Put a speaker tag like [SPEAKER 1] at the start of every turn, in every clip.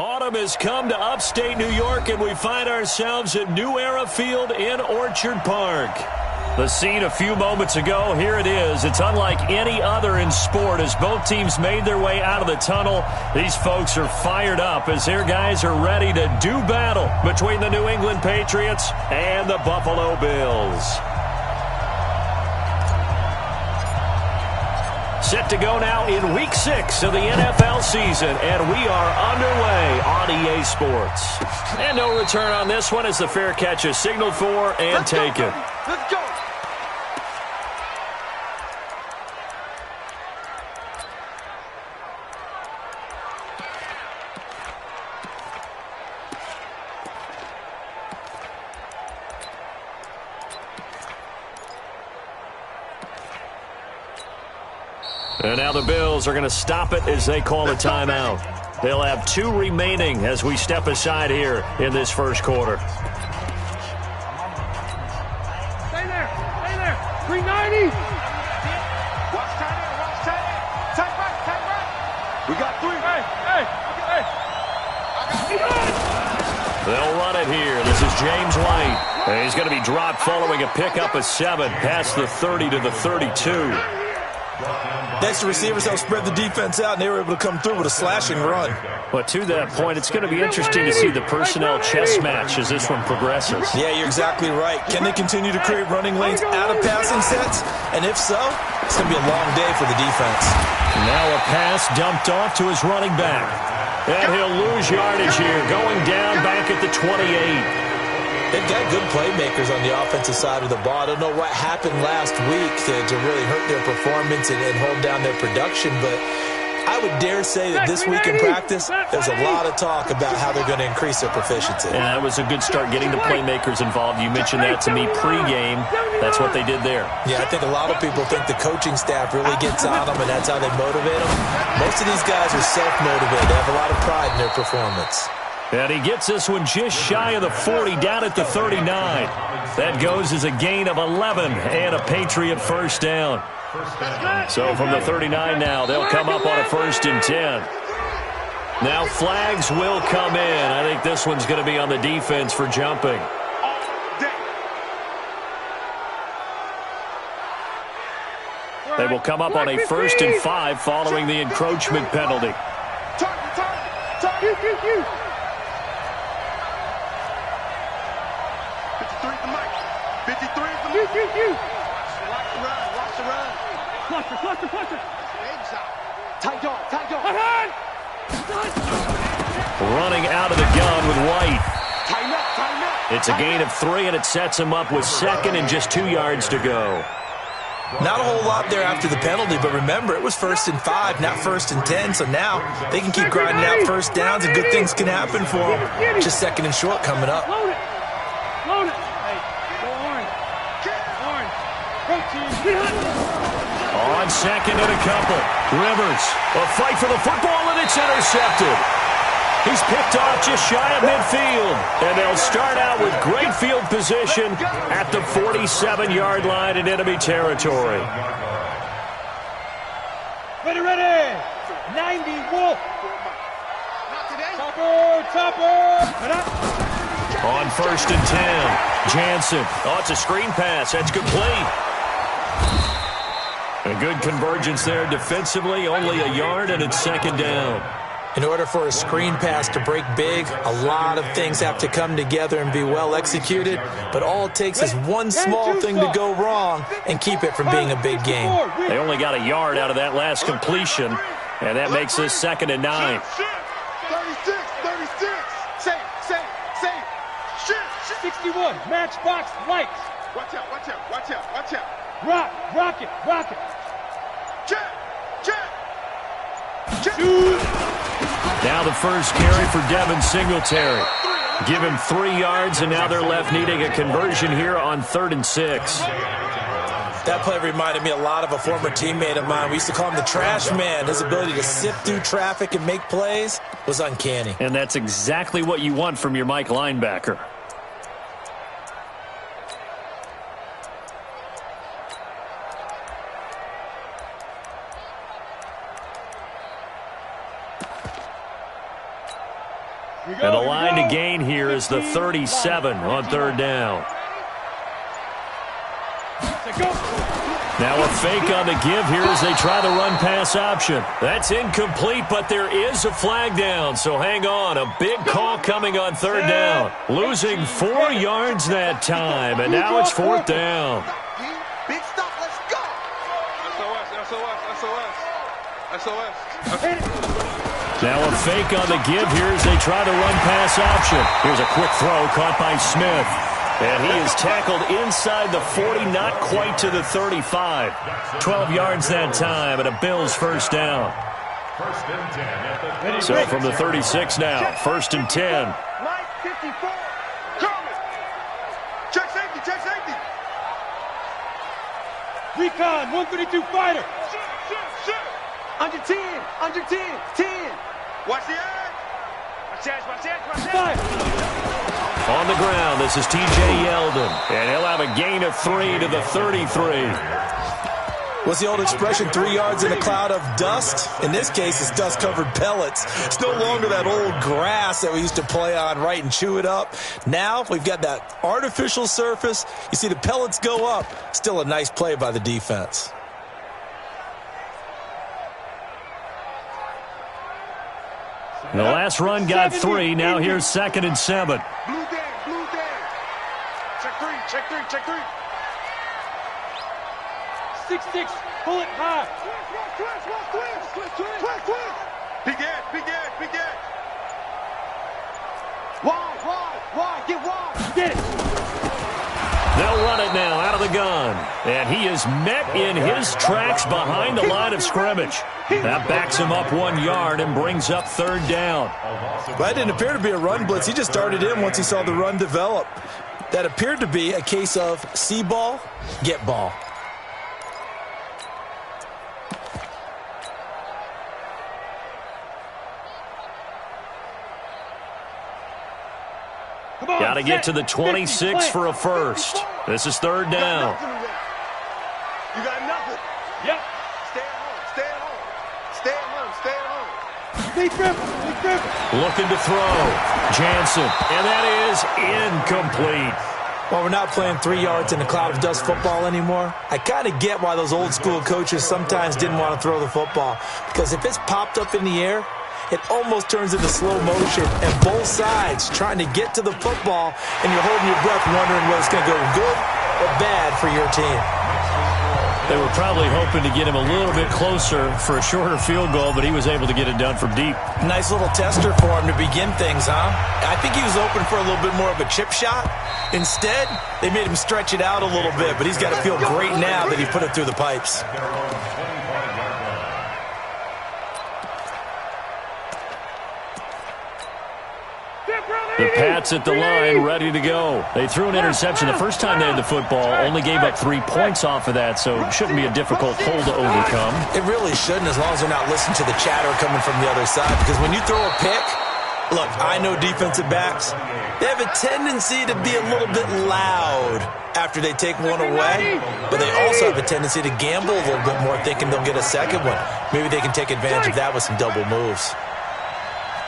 [SPEAKER 1] Autumn has come to upstate New York, and we find ourselves at New Era Field in Orchard Park. The scene a few moments ago, here it is. It's unlike any other in sport as both teams made their way out of the tunnel. These folks are fired up as their guys are ready to do battle between the New England Patriots and the Buffalo Bills. Set to go now in Week 6 of the NFL season, and we are underway on EA Sports. And no return on this one as the fair catch is signaled for and taken.
[SPEAKER 2] Let's go.
[SPEAKER 1] And now the Bills are going to stop it as they call a timeout. They'll have 2 remaining as we step aside here in this first quarter.
[SPEAKER 2] Stay there. Stay there. 390. Watch tight end. Watch tight end. Tight right. Tight right. We got 3. Hey.
[SPEAKER 1] They'll run it here. This is James White. And he's going to be dropped following a pickup of 7 past the 30 to the 32.
[SPEAKER 3] Next, the receivers help spread the defense out, and they were able to come through with a slashing run.
[SPEAKER 1] But to that point, it's going to be interesting to see the personnel chess match as this one progresses.
[SPEAKER 3] Yeah, you're exactly right. Can they continue to create running lanes out of passing sets? And if so, it's going to be a long day for the defense.
[SPEAKER 1] Now a pass dumped off to his running back. And he'll lose yardage here, going down back at the 28.
[SPEAKER 3] They've got good playmakers on the offensive side of the ball. I don't know what happened last week to really hurt their performance and hold down their production, but I would dare say that this week in practice, there's a lot of talk about how they're going to increase their proficiency.
[SPEAKER 1] And that was a good start getting the playmakers involved. You mentioned that to me pregame. That's what they did there.
[SPEAKER 3] Yeah, I think a lot of people think the coaching staff really gets on them, and that's how they motivate them. Most of these guys are self-motivated. They have a lot of pride in their performance.
[SPEAKER 1] And he gets this one just shy of the 40, down at the 39. That goes as a gain of 11 and a Patriot first down. So from the 39 now, they'll come up on a 1st and 10. Now flags will come in. I think this one's going to be on the defense for jumping. They will come up on a 1st and 5 following the encroachment penalty. Running out of the gun with White. It's a gain of 3, and it sets him up with 2nd and just 2 yards to go.
[SPEAKER 3] Not a whole lot there after the penalty, but remember, it was 1st and 5, not 1st and 10, so now they can keep grinding out first downs, and good things can happen for them. Just 2nd and short coming up.
[SPEAKER 2] Load it. Hey, go Orange.
[SPEAKER 1] On 2nd and a couple. Rivers, a fight for the football, and it's intercepted. He's picked off just shy of midfield. And they'll start out with great field position at the 47-yard line in enemy territory.
[SPEAKER 2] Ready. 90, Wolf. Chopper.
[SPEAKER 1] On 1st and 10, Jansen. Oh, it's a screen pass. That's complete. A good convergence there defensively, only a yard, and it's 2nd down.
[SPEAKER 3] In order for a screen pass to break big, a lot of things have to come together and be well executed, but all it takes is one small thing to go wrong and keep it from being a big game.
[SPEAKER 1] They only got a yard out of that last completion, and that makes this 2nd and 9.
[SPEAKER 2] 36. Safe. Shoot. 61, matchbox lights. Watch out. Rock it. Check.
[SPEAKER 1] Now the first carry for Devin Singletary. Give him 3 yards, and now they're left needing a conversion here on 3rd and 6.
[SPEAKER 3] That play reminded me a lot of a former teammate of mine. We used to call him the trash man. His ability to sift through traffic and make plays was uncanny.
[SPEAKER 1] And that's exactly what you want from your Mike linebacker. And the line to gain here is the 37 on third down. Now a fake on the give here as they try the run-pass option. That's incomplete, but there is a flag down, so hang on. A big call coming on third down. Losing 4 yards that time, and now it's fourth down.
[SPEAKER 2] Big stop, let's go. SOS.
[SPEAKER 1] Now a fake on the give here as they try the run-pass option. Here's a quick throw caught by Smith. And he is tackled inside the 40, not quite to the 35. 12 yards that time, and a Bills first down. So from the 36 now, first and 10.
[SPEAKER 2] Line 54. Coming. Check safety.
[SPEAKER 4] Recon, 132 fighter.
[SPEAKER 2] Shoot. Under 10. 10. Watch the edge. Watch the edge.
[SPEAKER 1] On the ground, this is T.J. Yeldon. And he'll have a gain of 3 to the 33.
[SPEAKER 3] What's the old expression, 3 yards in a cloud of dust? In this case, it's dust-covered pellets. It's no longer that old grass that we used to play on, right, and chew it up. Now we've got that artificial surface. You see the pellets go up. Still a nice play by the defense.
[SPEAKER 1] The last run got 3. Now here's second and 7.
[SPEAKER 2] Blue down. Check three.
[SPEAKER 4] 6-6, pull it high.
[SPEAKER 2] Twist. Big edge. Wide. Get wide.
[SPEAKER 4] Get it.
[SPEAKER 1] They'll run it now out of the gun. And he is met in his tracks behind the line of scrimmage. That backs him up 1 yard and brings up third down.
[SPEAKER 3] That didn't appear to be a run blitz. He just started in once he saw the run develop. That appeared to be a case of see ball, get ball.
[SPEAKER 1] Got to get to the 26 for a first. This is third down.
[SPEAKER 2] You got nothing.
[SPEAKER 4] Yep.
[SPEAKER 2] Stay at home.
[SPEAKER 4] Big grip.
[SPEAKER 1] Looking to throw. Jansen. And that is incomplete.
[SPEAKER 3] Well, we're not playing 3 yards in a cloud of dust football anymore. I kind of get why those old school coaches sometimes didn't want to throw the football. Because if it's popped up in the air, it almost turns into slow motion, and both sides trying to get to the football, and you're holding your breath wondering whether it's going to go good or bad for your team.
[SPEAKER 1] They were probably hoping to get him a little bit closer for a shorter field goal, but he was able to get it done from deep.
[SPEAKER 3] Nice little tester for him to begin things, huh? I think he was open for a little bit more of a chip shot. Instead, they made him stretch it out a little bit, but he's got to feel great now that he put it through the pipes.
[SPEAKER 1] The Pats at the line, ready to go. They threw an interception the first time they had the football, only gave up 3 points off of that, so it shouldn't be a difficult hole to overcome.
[SPEAKER 3] It really shouldn't, as long as they're not listening to the chatter coming from the other side, because when you throw a pick, look, I know defensive backs, they have a tendency to be a little bit loud after they take one away, but they also have a tendency to gamble a little bit more, thinking they'll get a second one. Maybe they can take advantage of that with some double moves.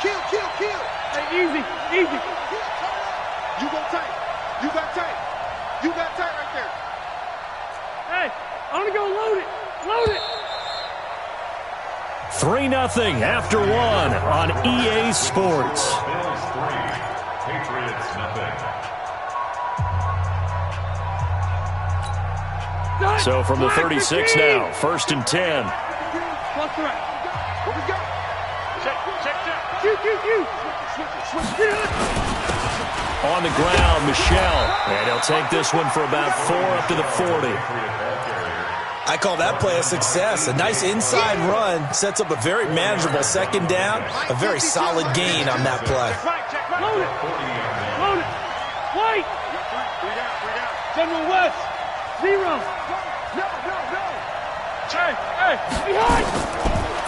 [SPEAKER 2] Kill.
[SPEAKER 4] Hey, easy.
[SPEAKER 2] You got tight right there.
[SPEAKER 4] Hey, I'm going to go load it.
[SPEAKER 1] 3-0 after 1 on EA Sports.
[SPEAKER 5] Bills 3, Patriots nothing.
[SPEAKER 1] So from the 36 now, first and 10.
[SPEAKER 4] Plus the right.
[SPEAKER 2] Where we go?
[SPEAKER 4] Shoot.
[SPEAKER 1] On the ground, Michelle. And he'll take this one for about 4 up to the 40.
[SPEAKER 3] I call that play a success. A nice inside run sets up a very manageable second down. A very solid gain on that play.
[SPEAKER 4] Load it. White. General West. 0.
[SPEAKER 2] No.
[SPEAKER 4] Hey, behind.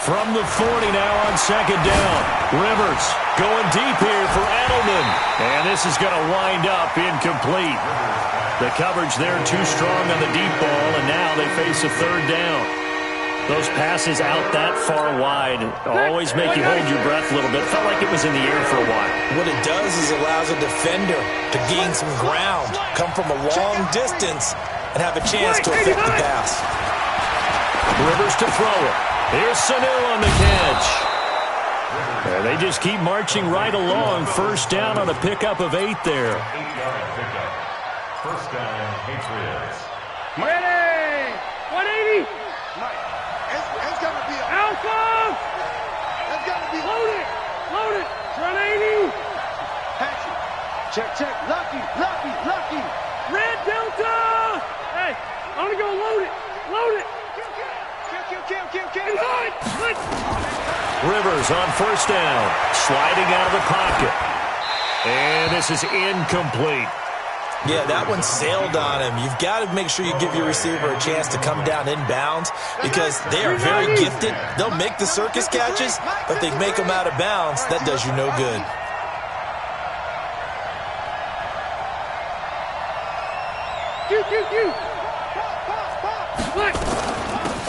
[SPEAKER 1] From the 40 now on second down. Rivers going deep here for Edelman. And this is going to wind up incomplete. The coverage there too strong on the deep ball, and now they face a third down. Those passes out that far wide always make you hold your breath a little bit. Felt like it was in the air for a while.
[SPEAKER 3] What it does is allows a defender to gain some ground, come from a long distance, and have a chance to affect the pass.
[SPEAKER 1] Rivers to throw it. Here's Sanu on the catch. And they just keep marching right along. First down on a pickup of 8 there.
[SPEAKER 5] 8-yard pickup. First down, Patriots.
[SPEAKER 4] Ready! 180!
[SPEAKER 2] Mike, it's going to be a...
[SPEAKER 4] Alpha!
[SPEAKER 2] It's going to be...
[SPEAKER 4] Load it! Load it! 180!
[SPEAKER 2] Patchy. Check. Lucky.
[SPEAKER 4] Red Delta! Hey, I'm going to go load it! Load it!
[SPEAKER 2] Kill.
[SPEAKER 4] And hide!
[SPEAKER 1] Rivers on first down. Sliding out of the pocket. And this is incomplete.
[SPEAKER 3] Yeah, that one sailed on him. You've got to make sure you give your receiver a chance to come down inbounds because they are very gifted. They'll make the circus catches, but they make them out of bounds. That does you no good.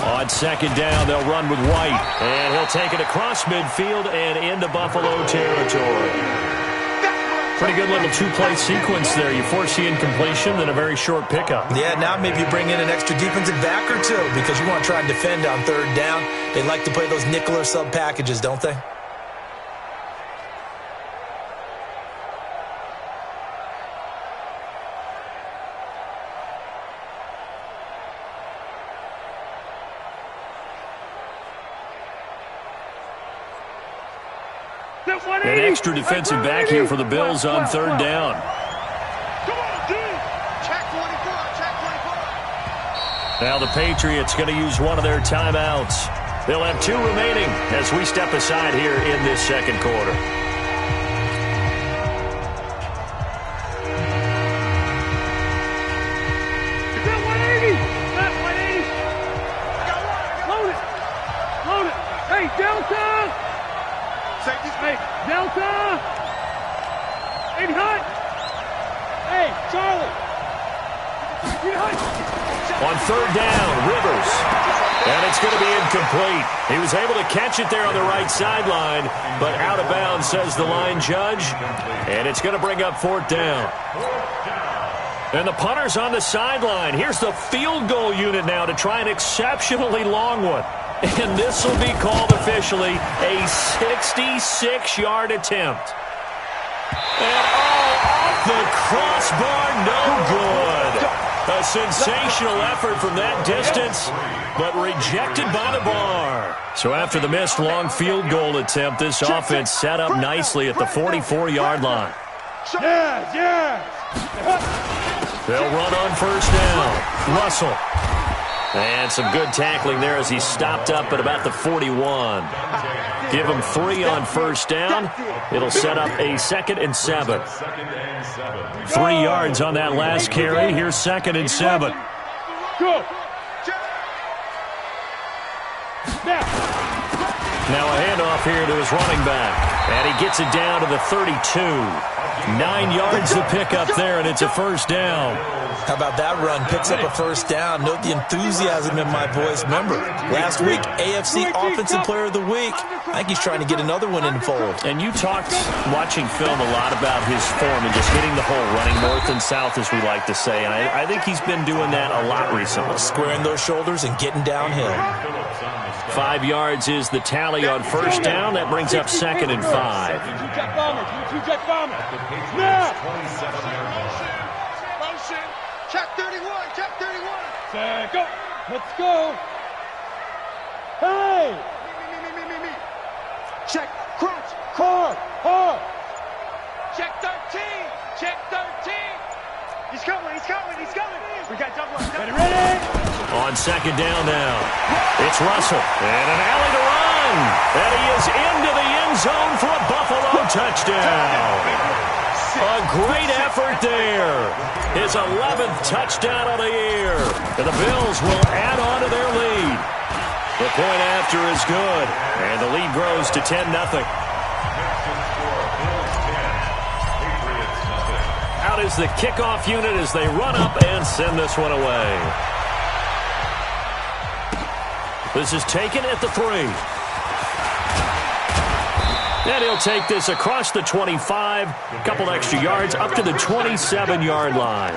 [SPEAKER 1] On second down, they'll run with White. And he'll take it across midfield and into Buffalo territory. Pretty good little two-play sequence there. You force the incompletion, then a very short pickup.
[SPEAKER 3] Yeah, now maybe you bring in an extra defensive back or two because you want to try and defend on third down. They like to play those nickel or sub packages, don't they?
[SPEAKER 1] An extra defensive back here for the Bills on third down.
[SPEAKER 2] Come on, dude. Check 24.
[SPEAKER 1] Now the Patriots going to use one of their timeouts. They'll have 2 remaining as we step aside here in this second quarter.
[SPEAKER 4] Hey, Delta! Hey, Delta! Hey, Hunt! Hey, Charlie!
[SPEAKER 1] On third down, Rivers. And it's going to be incomplete. He was able to catch it there on the right sideline, but out of bounds, says the line judge. And it's going to bring up fourth down. And the punter's on the sideline. Here's the field goal unit now to try an exceptionally long one. And this will be called officially a 66-yard attempt. And off the crossbar, no good. A sensational effort from that distance, but rejected by the bar. So after the missed long field goal attempt, this offense set up nicely at the 44-yard line. They'll run on first down. Russell. And some good tackling there as he stopped up at about the 41. Give him 3 on first down. It'll set up a 2nd and 7. 3 yards on that last carry. Here's 2nd and 7.
[SPEAKER 4] Go.
[SPEAKER 1] Now a handoff here to his running back. And he gets it down to the 32. 9 yards to pick up there, and it's a first down.
[SPEAKER 3] How about that run? Picks up a first down. Note the enthusiasm in my voice. Remember, last week, AFC Offensive Player of the Week. I think he's trying to get another one in the fold.
[SPEAKER 1] And you talked, watching film, a lot about his form and just hitting the hole, running north and south, as we like to say. And I think he's been doing that a lot recently.
[SPEAKER 3] Squaring those shoulders and getting downhill.
[SPEAKER 1] 5 yards is the tally on first down. That brings up 2nd and 5.
[SPEAKER 4] Two-check bombers. Two-check bombers. Now.
[SPEAKER 2] Check 31.
[SPEAKER 4] Set, go. Let's go. Hey.
[SPEAKER 2] Me. Check, crunch.
[SPEAKER 4] Hard.
[SPEAKER 2] Check 13. He's coming. We got double.
[SPEAKER 4] Ready.
[SPEAKER 1] On second down now. It's Russell. And an alley to run. And he is into the end zone for a Buffalo touchdown. A great effort there. His 11th touchdown of the year. And the Bills will add on to their lead. The point after is good. And the lead grows to 10-0. Out is the kickoff unit as they run up and send this one away. This is taken at the 3. And he'll take this across the 25, a couple extra yards, up to the 27-yard line.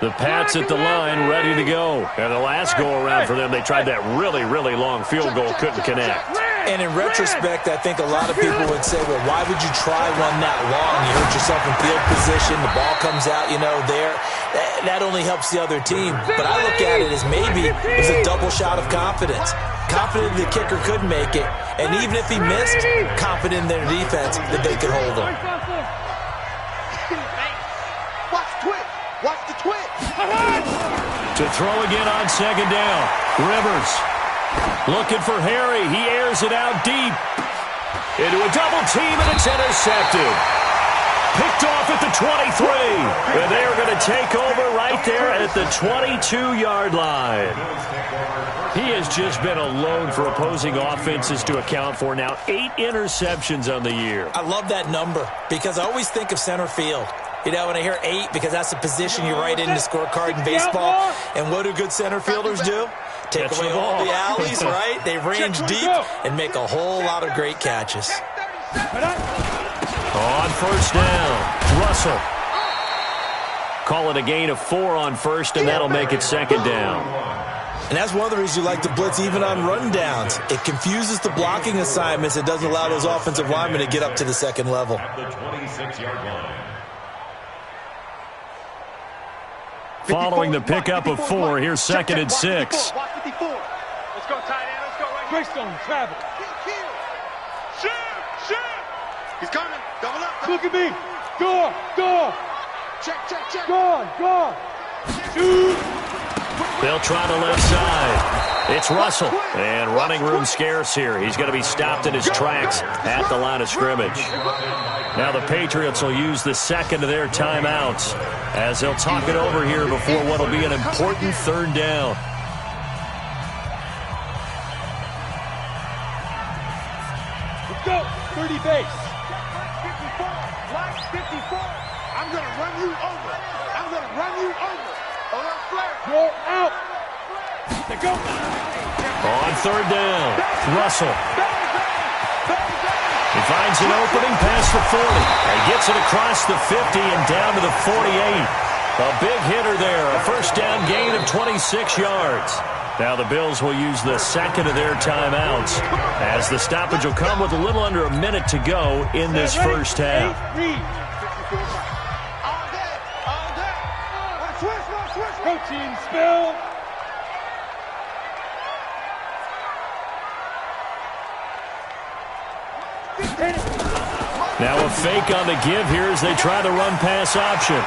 [SPEAKER 1] The Pats at the line, ready to go. And the last go-around for them, they tried that really, really long field goal, couldn't connect.
[SPEAKER 3] And in retrospect, I think a lot of people would say, well, why would you try one that long? You hurt yourself in field position. The ball comes out, there. That only helps the other team. But I look at it as maybe it was a double shot of confidence. Confident the kicker could make it. And even if he missed, confident in their defense that they could hold him.
[SPEAKER 2] Watch the twitch.
[SPEAKER 1] To throw again on second down. Rivers looking for Harry. He airs it out deep. Into a double team, and it's intercepted. Picked off at the 23. And they are going to take over right there at the 22-yard line. He has just been alone for opposing offenses to account for now 8 interceptions on the year.
[SPEAKER 3] I love that number because I always think of center field. When I hear 8, because that's the position you write in the scorecard in baseball. And what do good center fielders do? Take away all the alleys, right? They range deep and make a whole lot of great catches.
[SPEAKER 1] On first down, Russell. Call it a gain of 4 on first, and that'll make it second down.
[SPEAKER 3] And that's one of the reasons you like to blitz even on rundowns. It confuses the blocking assignments. It doesn't allow those offensive linemen to get up to the second level.
[SPEAKER 5] At the 26-yard line.
[SPEAKER 1] Following the pickup of 4, here's second and 6.
[SPEAKER 2] Let's go, tight end. Let's go right here.
[SPEAKER 4] Greystone, travel.
[SPEAKER 2] Shoot. He's coming. Double up.
[SPEAKER 4] Look at me. Go.
[SPEAKER 2] Check.
[SPEAKER 4] Go. Shoot.
[SPEAKER 1] They'll try the left side. It's Russell. And running room scarce here. He's going to be stopped in his tracks at the line of scrimmage. Now the Patriots will use the second of their timeouts as they'll talk it over here before what will be an important third down.
[SPEAKER 4] Let's go. 30 base.
[SPEAKER 2] Line 54. I'm going to run you over. A little flare.
[SPEAKER 4] Go out. They go.
[SPEAKER 1] On third down, Russell. He finds an opening past the 40 and gets it across the 50 and down to the 48. A big hitter there, a first down gain of 26 yards. Now the Bills will use the second of their timeouts as the stoppage will come with a little under a minute to go in this first half.
[SPEAKER 4] Protein spill.
[SPEAKER 1] Now a fake on the give here as they try the run-pass option. 20!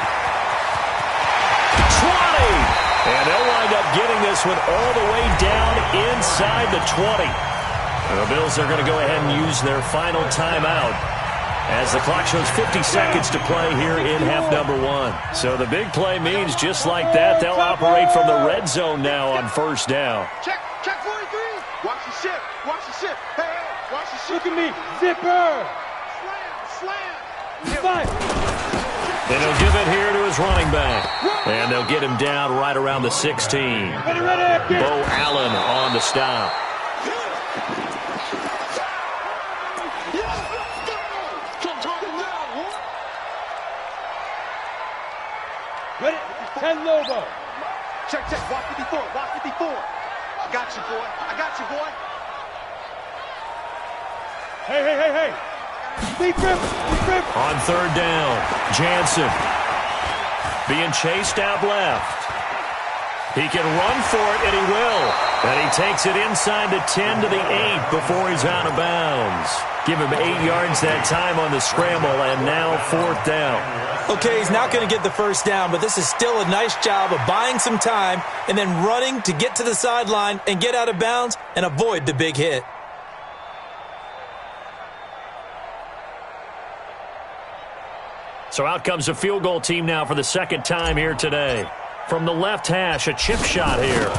[SPEAKER 1] And they'll wind up getting this one all the way down inside the 20. And the Bills are going to go ahead and use their final timeout as the clock shows 50 seconds to play here in half number 1. So the big play means just like that, they'll operate from the red zone now on first down.
[SPEAKER 2] Check 43. Watch the ship. Hey, watch the ship.
[SPEAKER 4] Look at me. Zipper.
[SPEAKER 2] Slam.
[SPEAKER 4] Fight.
[SPEAKER 1] And he'll give it here to his running back. And they'll get him down right around the 16.
[SPEAKER 4] Ready.
[SPEAKER 1] Bo Allen on the stop.
[SPEAKER 4] Ready. 10 Lobo.
[SPEAKER 2] Check. Watch 54. I got you, boy.
[SPEAKER 4] Hey. Deep grip.
[SPEAKER 1] On third down, Jansen being chased out left. He can run for it, and he will. And he takes it inside the 10 to the 8 before he's out of bounds. Give him 8 yards that time on the scramble, and now fourth down.
[SPEAKER 3] Okay, he's not going to get the first down, but this is still a nice job of buying some time and then running to get to the sideline and get out of bounds and avoid the big hit.
[SPEAKER 1] So out comes the field goal team now for the second time here today. From the left hash, a chip shot here.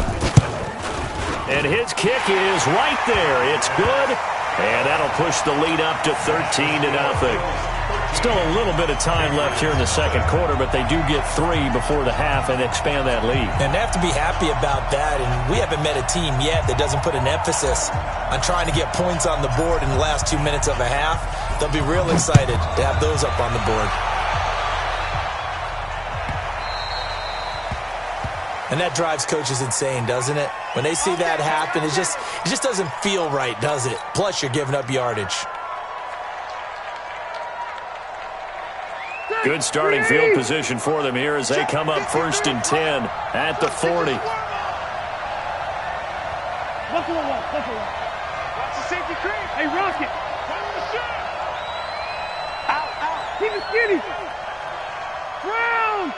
[SPEAKER 1] And his kick is right there. It's good. And that'll push the lead up to 13-0. Still a little bit of time left here in the second quarter, but they do get 3 before the half and expand that lead.
[SPEAKER 3] And they have to be happy about that, and we haven't met a team yet that doesn't put an emphasis on trying to get points on the board in the last 2 minutes of a half. They'll be real excited to have those up on the board. And that drives coaches insane, doesn't it? When they see that happen, it just doesn't feel right, does it? Plus, you're giving up yardage.
[SPEAKER 1] Good starting field position for them here as they come up 1st and 10 at the 40.
[SPEAKER 4] Buffalo wall, Buffalo.
[SPEAKER 2] Watch the safety creep.
[SPEAKER 4] Hey, Rocket.
[SPEAKER 2] Out.
[SPEAKER 4] Keep it skinny. Brown.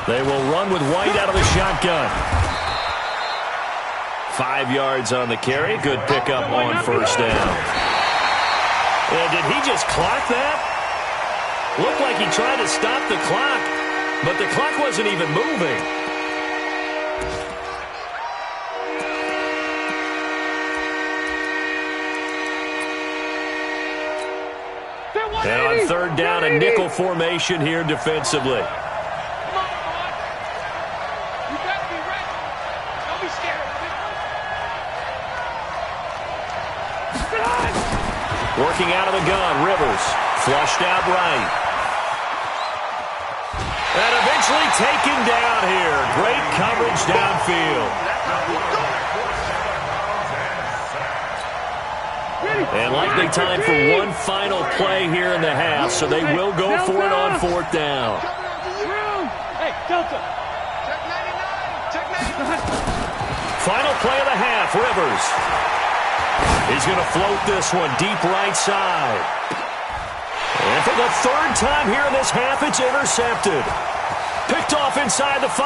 [SPEAKER 1] They will run with White out of the shotgun. 5 yards on the carry. Good pickup on 1st down. And did he just clock that? Looked like he tried to stop the clock, but the clock wasn't even moving. And on 3rd down, a nickel formation here defensively.
[SPEAKER 2] Come on, boy. You better be ready. Don't be scared.
[SPEAKER 1] Working out of the gun, Rivers. Flushed out right. And eventually taken down here. Great coverage downfield. And likely time for one final play here in the half, so they will go for it on 4th down.
[SPEAKER 4] Hey, Delta.
[SPEAKER 2] Check 99.
[SPEAKER 1] Final play of the half, Rivers. He's going to float this one deep right side. And for the 3rd time here in this half, it's intercepted. Picked off inside the 5.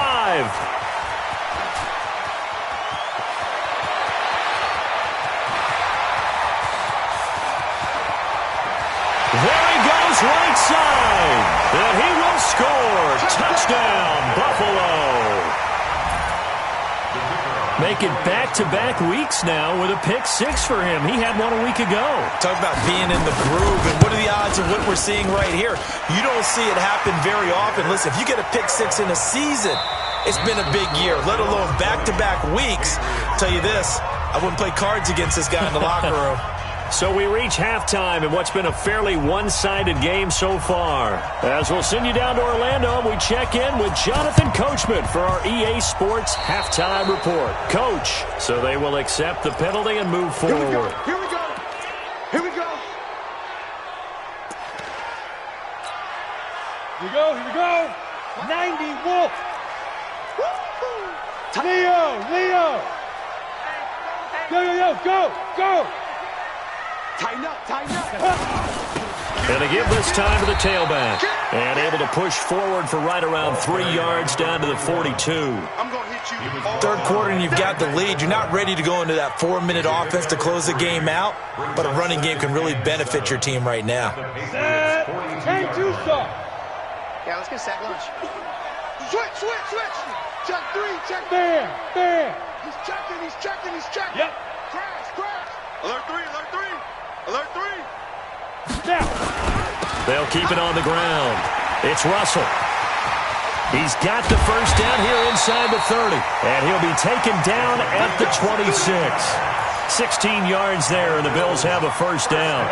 [SPEAKER 1] There he goes, right side. And he will score. Touchdown, Buffalo. Making back-to-back weeks now with a pick-6 for him. He had one a week ago.
[SPEAKER 3] Talk about being in the groove, and what are the odds of what we're seeing right here? You don't see it happen very often. Listen, if you get a pick-6 in a season, it's been a big year, let alone back-to-back weeks. I'll tell you this, I wouldn't play cards against this guy in the locker room.
[SPEAKER 1] So we reach halftime in what's been a fairly one-sided game so far. As we'll send you down to Orlando, we check in with Jonathan Coachman for our EA Sports Halftime Report. Coach, so they will accept the penalty and move forward.
[SPEAKER 2] Here we go.
[SPEAKER 4] Here we go. 90 Wolf. Leo. Yo, go.
[SPEAKER 2] Tighten up.
[SPEAKER 1] And they give this time to the tailback. And able to push forward for right around 3 yards down to the 42.
[SPEAKER 2] I'm going to hit you.
[SPEAKER 3] 3rd quarter and you've got the lead. You're not ready to go into that 4-minute offense to close the game out, but a running game can really benefit your team right now.
[SPEAKER 4] Ain't too soft.
[SPEAKER 2] Yeah, let's get sack lunch. Switch. Check 3, check.
[SPEAKER 4] There.
[SPEAKER 2] He's checking.
[SPEAKER 4] Yep.
[SPEAKER 2] Crash. Alert 3.
[SPEAKER 4] Now.
[SPEAKER 1] They'll keep it on the ground. It's Russell. He's got the 1st down here inside the 30. And he'll be taken down at the 26. 16 yards there, and the Bills have a 1st down.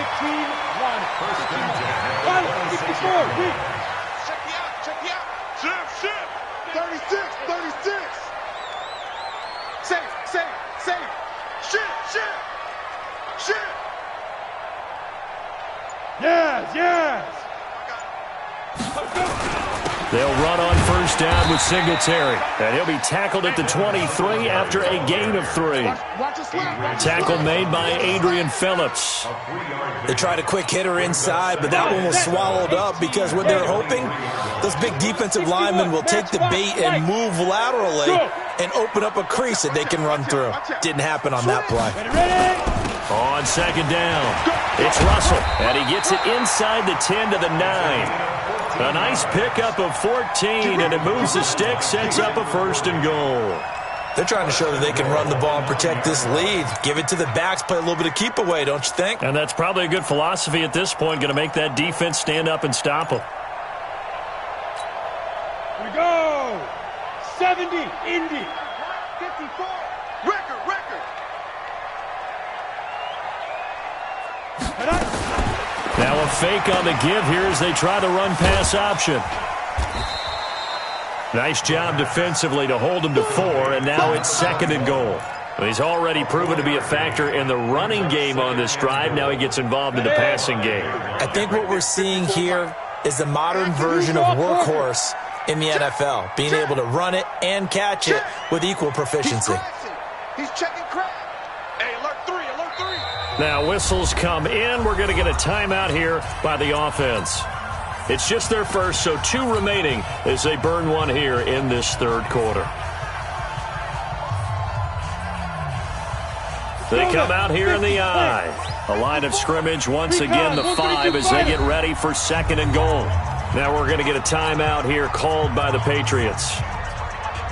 [SPEAKER 4] 15, 1. 54.
[SPEAKER 2] Check you out. Shift. 36. Safe. Shift.
[SPEAKER 4] Yes.
[SPEAKER 1] They'll run on 1st down with Singletary. And he'll be tackled at the 23 after a gain of 3. Tackle made by Adrian Phillips.
[SPEAKER 3] They tried a quick hitter inside, but that one was swallowed up because what they're hoping, those big defensive linemen will take the bait and move laterally and open up a crease that they can run through. Didn't happen on that play.
[SPEAKER 1] On 2nd down, it's Russell, and he gets it inside the 10 to the 9. A nice pickup of 14, and it moves the stick, sets up a 1st and goal.
[SPEAKER 3] They're trying to show that they can run the ball and protect this lead. Give it to the backs, play a little bit of keep away, don't you think?
[SPEAKER 1] And that's probably a good philosophy at this point, going to make that defense stand up and stop them.
[SPEAKER 4] Here we go. 70, Indy.
[SPEAKER 2] 54. Record.
[SPEAKER 1] Now a fake on the give here as they try the run-pass option. Nice job defensively to hold him to 4, and now it's 2nd and goal. He's already proven to be a factor in the running game on this drive. Now he gets involved in the passing game.
[SPEAKER 3] I think what we're seeing here is the modern version of workhorse in the NFL, being able to run it and catch it with equal proficiency.
[SPEAKER 2] He's checking crap. Hey, alert 3.
[SPEAKER 1] Now whistles come in. We're going to get a timeout here by the offense. It's just their first, so 2 remaining as they burn one here in this 3rd quarter. They come out here in the I. A line of scrimmage once again, the 5 as they get ready for 2nd and goal. Now we're going to get a timeout here called by the Patriots.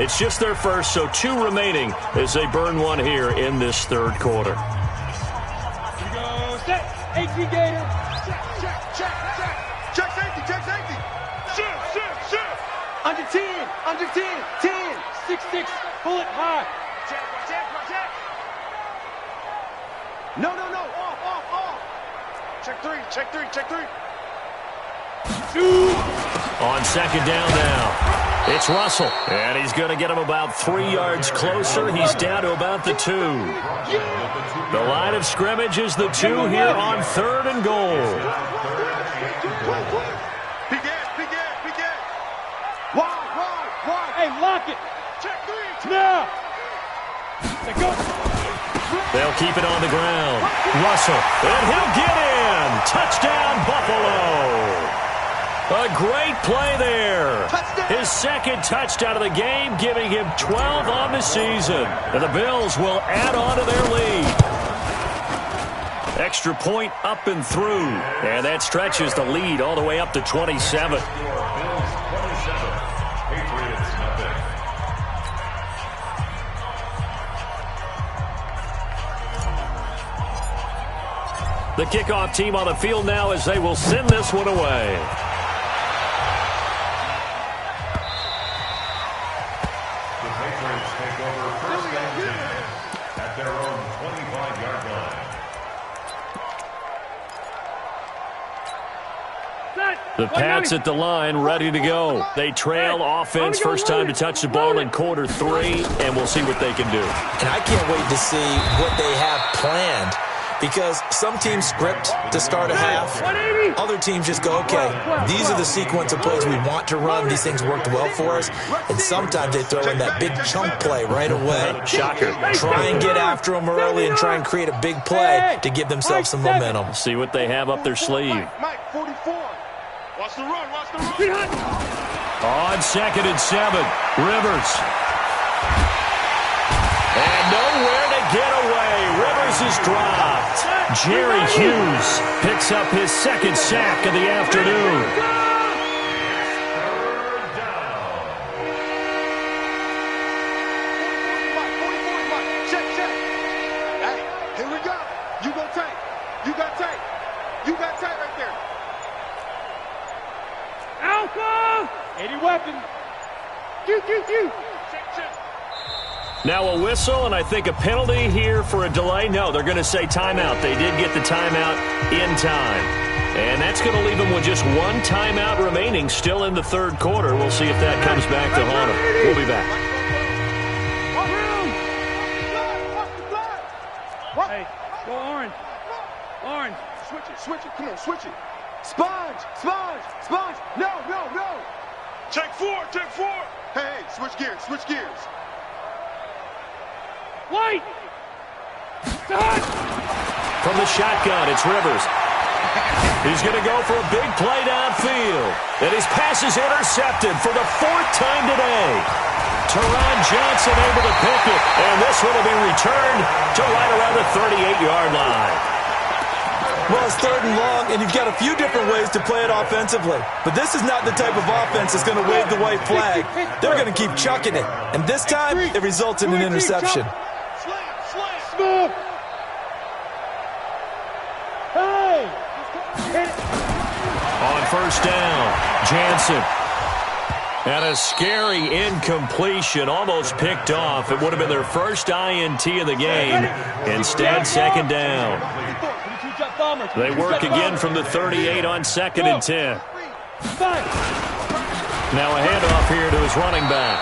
[SPEAKER 1] It's just their first, so 2 remaining as they burn one here in this 3rd quarter.
[SPEAKER 4] Here we go. Set. 18 Gator.
[SPEAKER 2] Check safety. Shoot.
[SPEAKER 4] Under 10. 10. 6-6. Pull it high.
[SPEAKER 2] Check. No. Off. Check 3.
[SPEAKER 4] Shoot.
[SPEAKER 1] On 2nd down now, it's Russell. And he's going to get him about 3 yards closer. He's down to about the 2. The line of scrimmage is the 2 here on 3rd and goal.
[SPEAKER 2] Begin. Wide.
[SPEAKER 4] Hey, lock it.
[SPEAKER 2] Check 3.
[SPEAKER 4] Now. Let go.
[SPEAKER 1] They'll keep it on the ground. Russell, and he'll get in. Touchdown, Buffalo. A great play there. His 2nd touchdown of the game, giving him 12 on the season. And the Bills will add on to their lead. Extra point up and through. And that stretches the lead all the way up to 27. The kickoff team on the field now as they will send this one away.
[SPEAKER 5] The Patriots take over 1st and 10 at their own 25-yard line.
[SPEAKER 1] The Pats at the line, ready to go. They trail offense, first time to touch the ball in quarter 3, and we'll see what they can do.
[SPEAKER 3] And I can't wait to see what they have planned, because some teams script to start a half. Other teams just go, okay, these are the sequence of plays we want to run. These things worked well for us. And sometimes they throw in that big chunk play right away.
[SPEAKER 1] Shocker.
[SPEAKER 3] Try and get after them early and try and create a big play to give themselves some momentum.
[SPEAKER 1] See what they have up their sleeve.
[SPEAKER 2] Mike, 44. Watch the run.
[SPEAKER 1] On 2nd and 7, Rivers. And nowhere to get away. Rivers is dropped. Jerry Hughes picks up his 2nd sack of the afternoon.
[SPEAKER 2] Check. Hey, here we go. You got tape right there.
[SPEAKER 4] Alpha. 80 weapon. Q.
[SPEAKER 1] Now a whistle, and I think a penalty here for a delay. No, they're going to say timeout. They did get the timeout in time. And that's going to leave them with just 1 timeout remaining still in the 3rd quarter. We'll see if that comes back to haunt them. We'll be back.
[SPEAKER 4] Hey, go orange.
[SPEAKER 2] Switch it. Come on, switch it. Sponge. No. Check 4. Hey, switch gears.
[SPEAKER 4] White. Start.
[SPEAKER 1] From the shotgun, it's Rivers. He's going to go for a big play downfield. And his pass is intercepted for the 4th time today. Teron Johnson able to pick it. And this one will be returned to right around the 38-yard line.
[SPEAKER 3] Well, it's 3rd and long, and you've got a few different ways to play it offensively. But this is not the type of offense that's going to wave the white flag. They're going to keep chucking it. And this time, it results in an interception.
[SPEAKER 1] On 1st down, Jansen. And a scary incompletion, almost picked off. It would have been their first INT of the game. Instead, 2nd down. They work again from the 38 on 2nd and 10. Now a handoff here to his running back.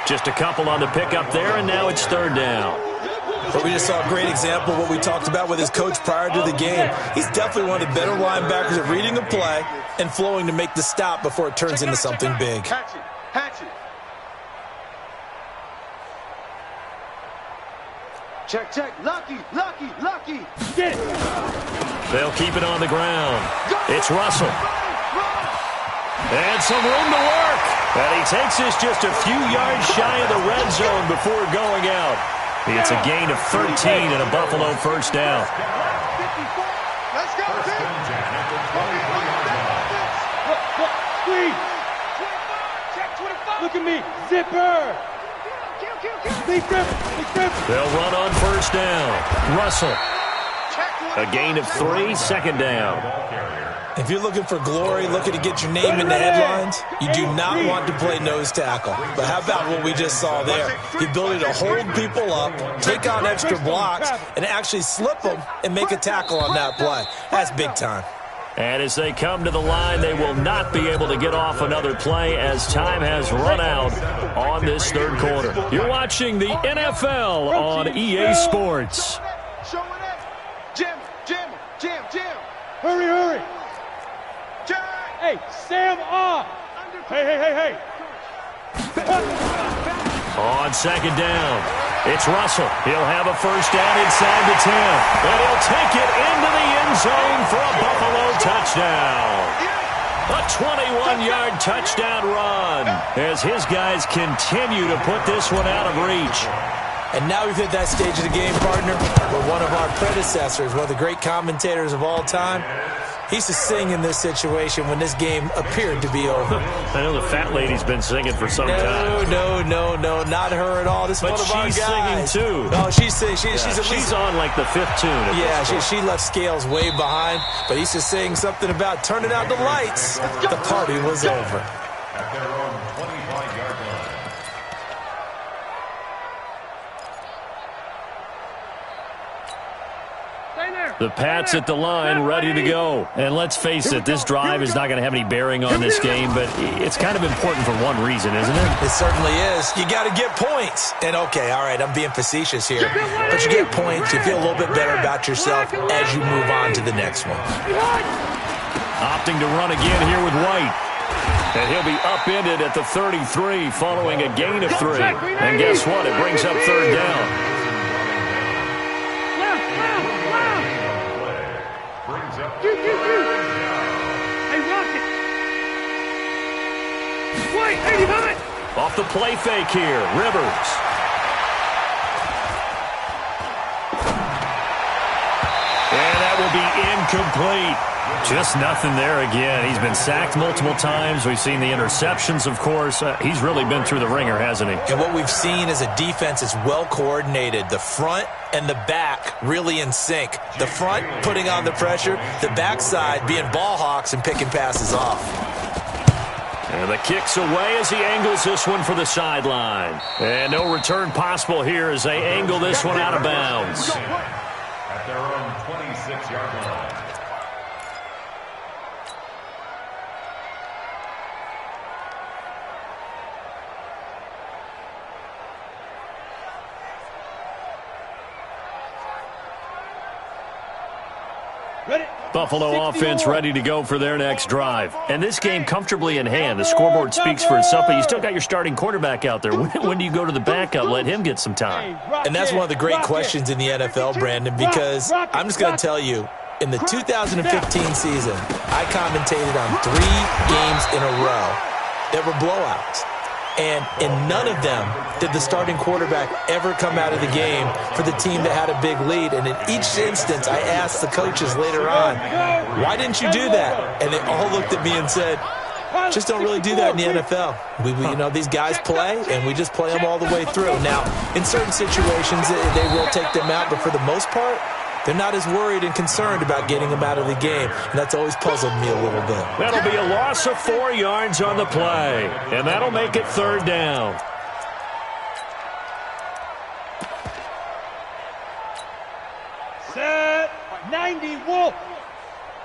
[SPEAKER 1] Just a couple on the pickup there, and now it's 3rd down.
[SPEAKER 3] But we just saw a great example of what we talked about with his coach prior to the game. He's definitely one of the better linebackers at reading a play and flowing to make the stop before it turns into something big.
[SPEAKER 2] Hatch it. Check. Lucky.
[SPEAKER 4] Get it.
[SPEAKER 1] They'll keep it on the ground. It's Russell. And some room to work. And he takes this just a few yards shy of the red zone before going out. It's a gain of 13 and a Buffalo 1st down.
[SPEAKER 2] Let's go,
[SPEAKER 4] Look at me. Zipper.
[SPEAKER 1] They'll run on 1st down. Russell. A gain of 3, 2nd down.
[SPEAKER 3] If you're looking for glory, looking to get your name in the headlines, you do not want to play nose tackle. But how about what we just saw there? The ability to hold people up, take on extra blocks, and actually slip them and make a tackle on that play. That's big time.
[SPEAKER 1] And as they come to the line, they will not be able to get off another play as time has run out on this 3rd quarter. You're watching the NFL on EA Sports.
[SPEAKER 2] Jam.
[SPEAKER 4] Hurry. Hey, Sam off. Hey.
[SPEAKER 1] On 2nd down, it's Russell. He'll have a 1st down inside the 10. And he'll take it into the end zone for a Buffalo touchdown. A 21-yard touchdown run as his guys continue to put this one out of reach.
[SPEAKER 3] And now we've hit that stage of the game, partner, where one of our predecessors, one of the great commentators of all time, he used to sing in this situation when this game appeared to be over.
[SPEAKER 1] I know the fat lady's been singing for some time.
[SPEAKER 3] No, not her at all. This is one of our guys.
[SPEAKER 1] But she's singing, too.
[SPEAKER 3] Oh, she's singing. She's
[SPEAKER 1] on, like, the 5th tune.
[SPEAKER 3] Yeah, she left Scales way behind, but he used to sing something about turning out the lights. The party was over.
[SPEAKER 5] At their own 25-yard line.
[SPEAKER 1] The Pats at the line, ready to go. And let's face it, this drive is not going to have any bearing on this game, but it's kind of important for one reason, isn't it?
[SPEAKER 3] It certainly is. You got to get points. And, okay, all right, I'm being facetious here. But you get points, you feel a little bit better about yourself as you move on to the next one.
[SPEAKER 1] Opting to run again here with White. And he'll be upended at the 33 following a gain of 3. And guess what? It brings up 3rd down. Off the play fake here, Rivers. And that will be incomplete. Just nothing there again. He's been sacked multiple times. We've seen the interceptions, of course. He's really been through the ringer, hasn't he?
[SPEAKER 3] And what we've seen is a defense that's well coordinated. The front and the back really in sync. The front putting on the pressure, the backside being ball hawks and picking passes off.
[SPEAKER 1] And the kick's away as he angles this one for the sideline. And no return possible here as they angle this one out of bounds.
[SPEAKER 5] At their own 26-yard line.
[SPEAKER 1] Buffalo offense ready to go for their next drive. And this game comfortably in hand. The scoreboard speaks for itself, but you still got your starting quarterback out there. When do you go to the backup? Let him get some time.
[SPEAKER 3] And that's one of the great questions in the NFL, Brandon, because I'm just going to tell you, in the 2015 season, I commentated on 3 games in a row that were blowouts. And in none of them did the starting quarterback ever come out of the game for the team that had a big lead. And in each instance, I asked the coaches later on, why didn't you do that? And they all looked at me and said, just don't really do that in the NFL. You know, these guys play, and we just play them all the way through. Now, in certain situations, they will take them out, but for the most part, they're not as worried and concerned about getting them out of the game, and that's always puzzled me a little bit.
[SPEAKER 1] That'll be a loss of 4 yards on the play, and that'll make it 3rd down.
[SPEAKER 4] Set 90, Wolf.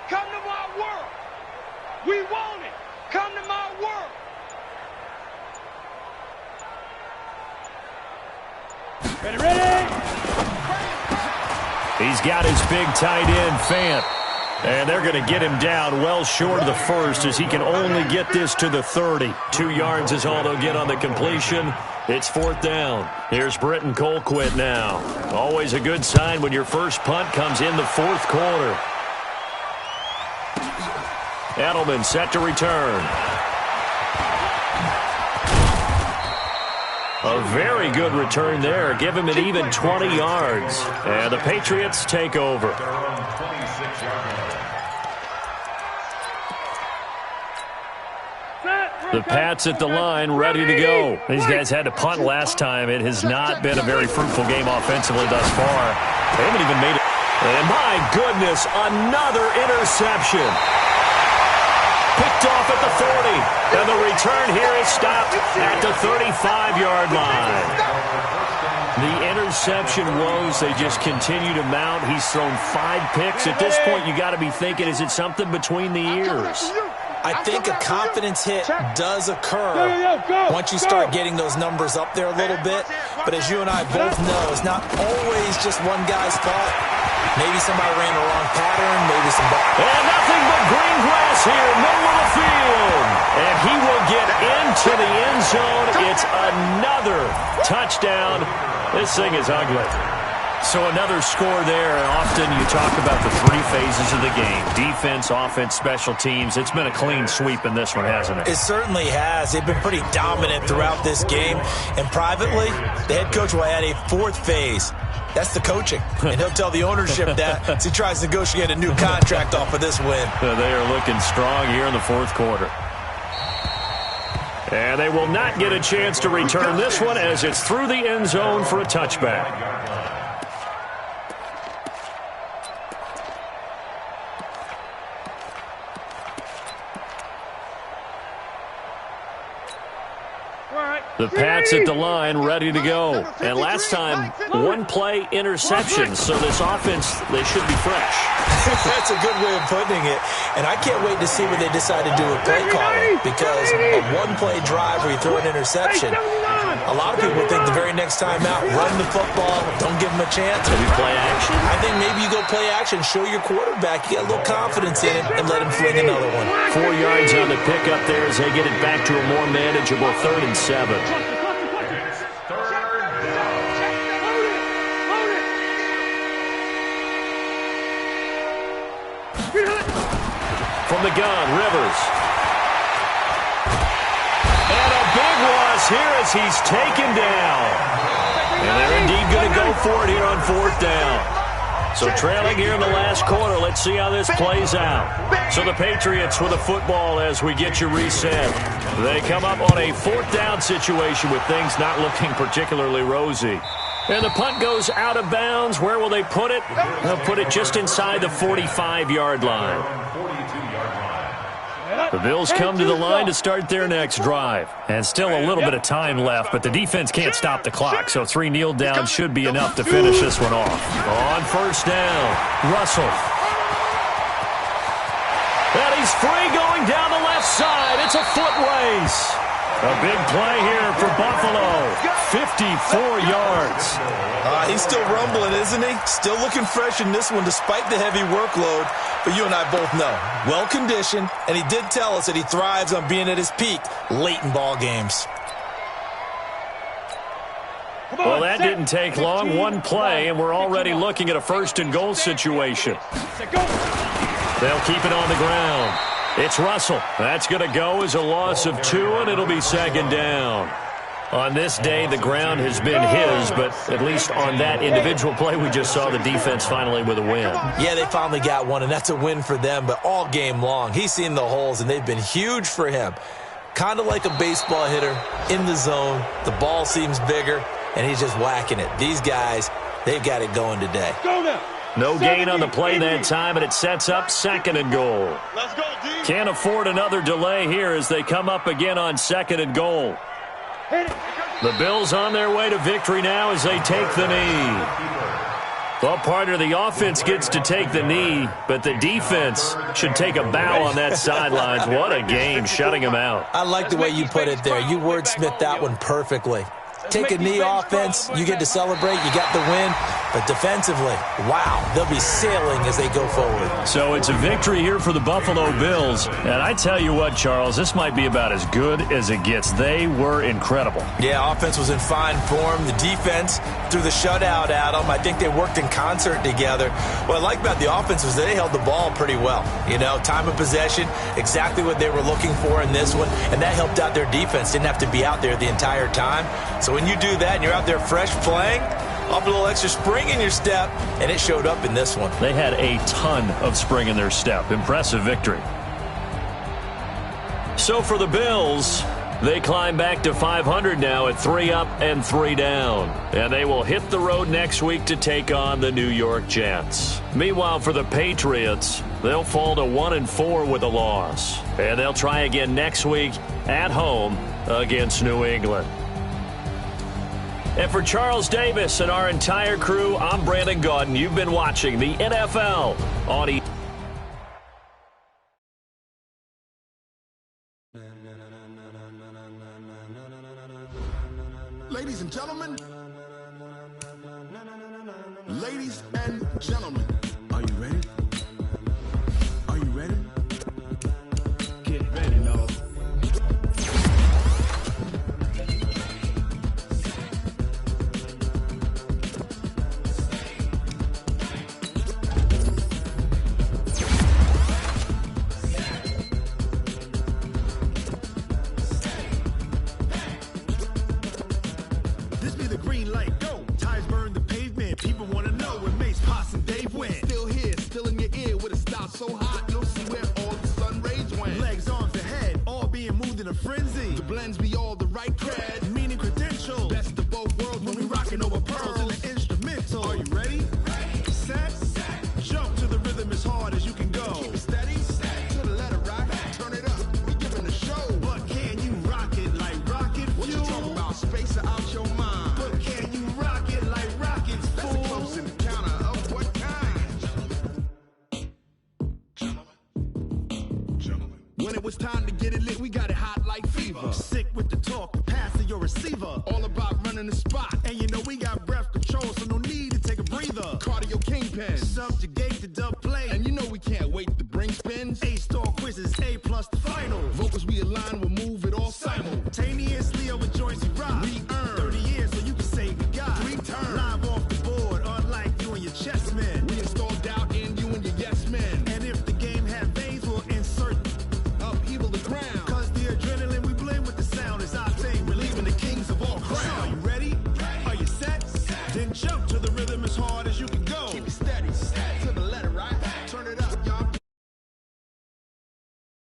[SPEAKER 2] Come to my world. We want it. Come to my world.
[SPEAKER 4] Ready.
[SPEAKER 1] He's got his big tight end, Fant. And they're going to get him down well short of the first as he can only get this to the 30. 2 yards is all they'll get on the completion. It's 4th down. Here's Britton Colquitt now. Always a good sign when your first punt comes in the 4th quarter. Edelman set to return. A very good return there. Give him an even 20 yards. And the Patriots take over. The Pats at the line, ready to go. These guys had to punt last time. It has not been a very fruitful game offensively thus far. They haven't even made it. And my goodness, another interception. Picked off at the 40. And the return here is stopped at the 35-yard line. The interception woes, they just continue to mount. He's thrown 5 picks. At this point, you got to be thinking, is it something between the ears?
[SPEAKER 3] I think a confidence hit does occur once you start getting those numbers up there a little bit. But as you and I both know, it's not always just one guy's fault. Maybe somebody ran the wrong pattern, maybe somebody...
[SPEAKER 1] And nothing but green grass here, middle of the field. And he will get into the end zone. It's another touchdown. This thing is ugly. So another score there, and often you talk about the 3 phases of the game. Defense, offense, special teams. It's been a clean sweep in this one, hasn't it?
[SPEAKER 3] It certainly has. They've been pretty dominant throughout this game. And privately, the head coach will add a 4th phase. That's the coaching. And he'll tell the ownership that as he tries to negotiate a new contract off of this win.
[SPEAKER 1] They are looking strong here in the 4th quarter. And they will not get a chance to return this one as it's through the end zone for a touchback. The Pats at the line, ready to go. And last time, 1-play interception. So this offense, they should be fresh.
[SPEAKER 3] That's a good way of putting it. And I can't wait to see what they decide to do with play calling. Because a 1-play drive where you throw an interception, a lot of people think the very next time out, run the football, don't give them a chance.
[SPEAKER 1] Maybe play action.
[SPEAKER 3] I think maybe you go play action, show your quarterback, you get a little confidence in it, and let him fling another one.
[SPEAKER 1] 4 yards on the pickup there as they get it back to a more manageable 3rd and 7. From the gun, Rivers. And a big loss here as he's taken down. And they're indeed going to go for it here on 4th down. So trailing here in the last quarter, let's see how this plays out. So the Patriots with the football as we get you reset. They come up on a 4th down situation with things not looking particularly rosy. And the punt goes out of bounds. Where will they put it? They'll put it just inside the 45-yard line. The Bills come to the line to start their next drive. And still a little bit of time left, but the defense can't stop the clock, so 3 kneel downs should be enough to finish this one off. On 1st down, Russell. And he's free going down the left side. It's a foot race. A big play here for Buffalo. 54 yards.
[SPEAKER 3] He's still rumbling, isn't he? Still looking fresh in this one despite the heavy workload. But you and I both know, well-conditioned, and he did tell us that he thrives on being at his peak late in ball games.
[SPEAKER 1] Well, that didn't take long. 1 play, and we're already looking at a 1st and goal situation. They'll keep it on the ground. It's Russell. That's going to go as a loss of 2, and it'll be second down. On this day, the ground has been his, but at least on that individual play, we just saw the defense finally with a win.
[SPEAKER 3] Yeah, they finally got one, and that's a win for them, but all game long, he's seen the holes, and they've been huge for him. Kind of like a baseball hitter in the zone. The ball seems bigger, and he's just whacking it. These guys, they've got it going today.
[SPEAKER 2] Go now.
[SPEAKER 1] No gain on the play that time, and it sets up second and goal.
[SPEAKER 2] Let's go, D.
[SPEAKER 1] Can't afford another delay here as they come up again on second and goal. The Bills on their way to victory now as they take the knee. Well, partner, the offense gets to take the knee, but the defense should take a bow on that sidelines. What a game, shutting them out.
[SPEAKER 3] I like the way you put it there. You wordsmithed that one perfectly. Take a knee offense, you get to celebrate, you got the win. But defensively, wow, they'll be sailing as they go forward.
[SPEAKER 1] So it's a victory here for the Buffalo Bills. And I tell you what, Charles, this might be about as good as it gets. They were incredible.
[SPEAKER 3] Yeah, offense was in fine form. The defense threw the shutout at them. I think they worked in concert together. What I like about the offense was they held the ball pretty well. You know, time of possession, exactly what they were looking for in this one. And that helped out their defense. Didn't have to be out there the entire time. So when you do that and you're out there fresh playing, up a little extra spring in your step, and it showed up in this one.
[SPEAKER 1] They had a ton of spring in their step. Impressive victory. So for the Bills, they climb back to 500 now at 3 up and 3 down. And they will hit the road next week to take on the New York Jets. Meanwhile, for the Patriots, they'll fall to 1-4 with a loss. And they'll try again next week at home against New England. And for Charles Davis and our entire crew, I'm Brandon Gaudin. You've been watching the NFL on E!
[SPEAKER 6] Ladies and gentlemen, ladies and gentlemen, are you ready? Are you ready? Get ready, now. So hot, you'll see where all the sun rays went. Legs, arms, the head, all being moved in a frenzy. The blends be all the right cred, meaning credentials. Best of both worlds when we rocking over pearls in the instrumental. Are you ready? Ready. Set. Jump to the rhythm as hard as you can go. Keep it steady. To the letter right. Turn it up. We giving the show. But can you rock it like rocket fuel? What you talking about? Space out your mind. But can you rock it like rockets, fool? That's a close encounter of what kind? When it was time to get it lit, we got it hot like fever. Sick with the talk, pass to your receiver. All about running the spot.